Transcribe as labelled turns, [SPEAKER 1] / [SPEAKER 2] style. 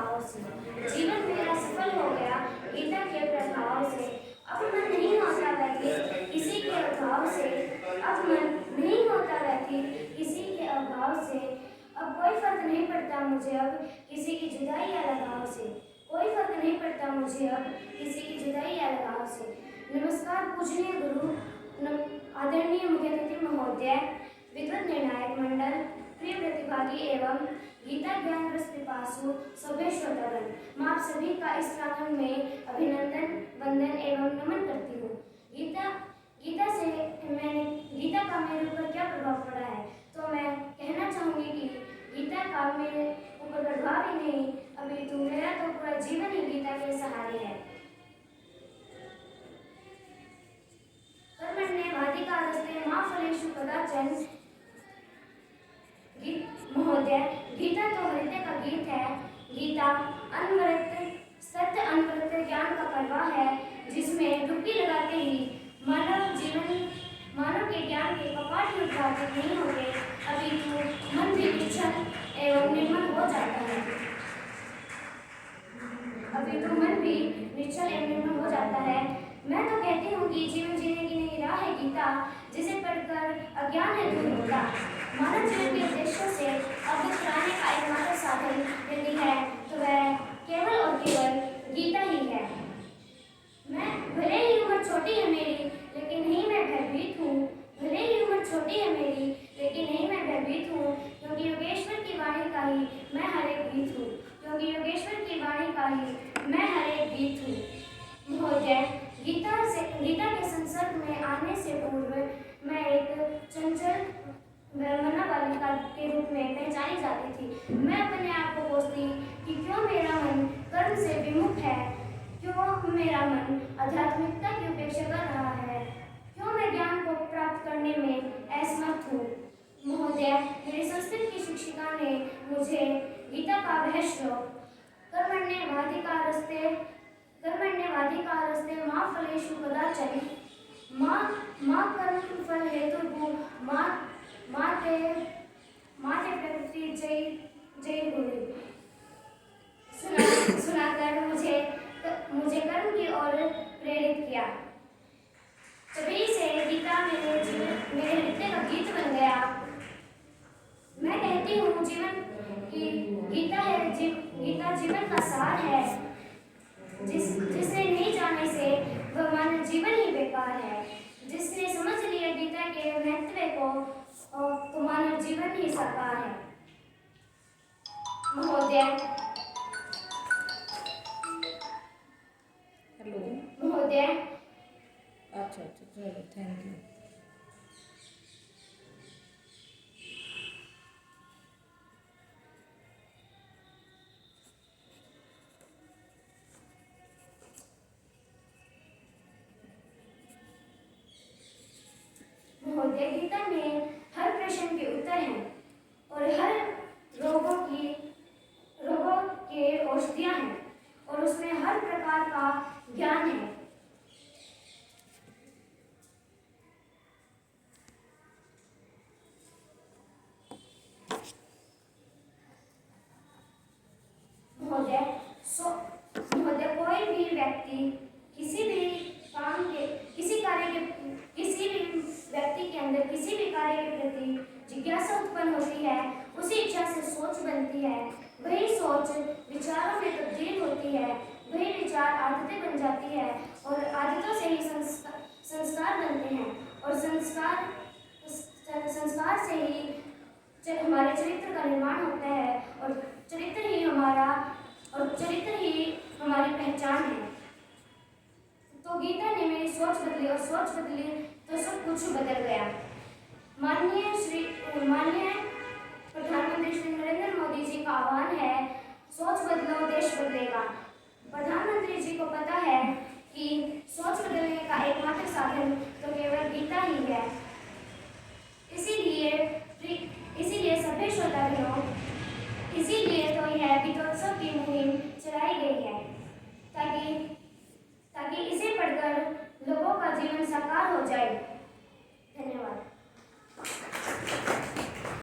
[SPEAKER 1] भाव से। जीवन मेरा सफल हो गया गीता के प्रभाव से। अब मन नहीं होता व्यतीत किसी के अभाव से। अब मन नहीं होता व्यतीत किसी के अभाव से। अब कोई फर्क नहीं पड़ता मुझे अब किसी की जुदाई या लगाव से। कोई फर्क नहीं पड़ता मुझे अब किसी की जुदाई या लगाव से। नमस्कार पूजनीय गुरु, आदरणीय मुख्य अतिथि महोदय, विद्वत निर्णायक मंडल, प्रिय प्रतिभागी एवं गीता ज्ञान रस पिपासु सभ्य श्रोतागण, मैं आप सभी का इस प्रांगण में अभिनंदन, वंदन एवं नमन करती हूँ। गीता का मेरे ऊपर क्या प्रभाव पड़ा है, तो मैं कहना चाहूँगी कि गीता का मेरे ऊपर प्रभाव ही नहीं, अभी तो मेरा तो पूरा जीवन ही गीता के सहारे है। कर्मण्येवाधिकारस्ते मा फलेषु कदाचन। महोदय, गीता तो हृदय का गीत है। गीता अनवरत सत्य अनवरत ज्ञान का प्रवाह है, जिसमें डुबकी लगाते ही मानव के ज्ञान के कपाट ही उद्घाटित नहीं होते, अपितु मन भी निश्चल एवं निर्मल हो जाता है। मैं तो कहती हूँ कि जीवन जीने की नई राह है गीता, जिसे पढ़कर अज्ञान है दूर होता। मानव जीवन के उद्देश्यों से अवगत कराने का एकमात्र साधन यदि है तो वह केवल और केवल गीता ही है। मैं भले ही उम्र छोटी है मेरी, लेकिन नहीं मैं भयभीत हूँ। भले ही उम्र छोटी है मेरी, लेकिन नहीं मैं भयभीत हूँ, क्योंकि योगेश्वर की वाणी का ही मैं हर एक गीत हूँ। क्योंकि योगेश्वर की वाणी का ही मैं हर एक गीत हूँ। महोदय, गीता के संसर्ग में आने से पूर्व मैं एक चंचल मना बालिका के रूप में पहचानी जाती थी। मैं अपने आप को कोसती कि क्यों मेरा मन कर्म से विमुख है, क्यों मेरा मन आध्यात्मिकता की उपेक्षा कर रहा है, क्यों मैं ज्ञान को प्राप्त करने में असमर्थ हूँ। महोदय, मेरी संस्कृत की शिक्षिका ने मुझे गीता का वह श्लोक कर्मण्येवाधिकारस्ते मा फलेषु कदाचन मा कर्म फल हेतुर्भुः मा ते प्रकृति जय गुरु। सुनाकर मुझे कर्म की ओर प्रेरित किया। तभी से गीता मेरे हृदय का गीत बन गया। मैं कहती हूँ गीता जीवन का सार है, जिसे नहीं जाने से वह मानव जीवन ही बेकार है। जिसने समझ लिया गीता के महत्व को तो मानव जीवन ही साकार है। महोदय,
[SPEAKER 2] अच्छा चलो, थैंक यू।
[SPEAKER 1] महोदय, गीता में हर प्रश्न के उत्तर हैं और हर रोगों के औषधियां हैं और उसमें हर प्रकार का ज्ञान है। महोदय, कोई भी व्यक्ति किसी भी व्यक्ति के अंदर किसी भी कार्य के प्रति जिज्ञासा उत्पन्न होती है, उसी इच्छा से सोच बनती है, वही सोच विचारों में तब्दील होती है, वही विचार आदतें बन जाती है और आदतों से ही संस्कार बनते हैं और संस्कार से ही हमारे चरित्र का निर्माण होता है और चरित्र ही हमारी पहचान है। तो गीता ने मेरी सोच बदली और सोच बदली तो सब कुछ बदल गया। माननीय प्रधानमंत्री श्री नरेंद्र मोदी जी का आह्वान है, सोच बदलो देश बदलेगा। प्रधानमंत्री जी को पता है कि सोच बदलने का एकमात्र साधन तो केवल गीता ही है। इसीलिए सभ्य श्रोतागणों, इसीलिए तो यह गीतोत्सव की मुहिम चलाई गई है, ताकि इसे पढ़कर लोगों का जीवन साकार हो जाए। धन्यवाद।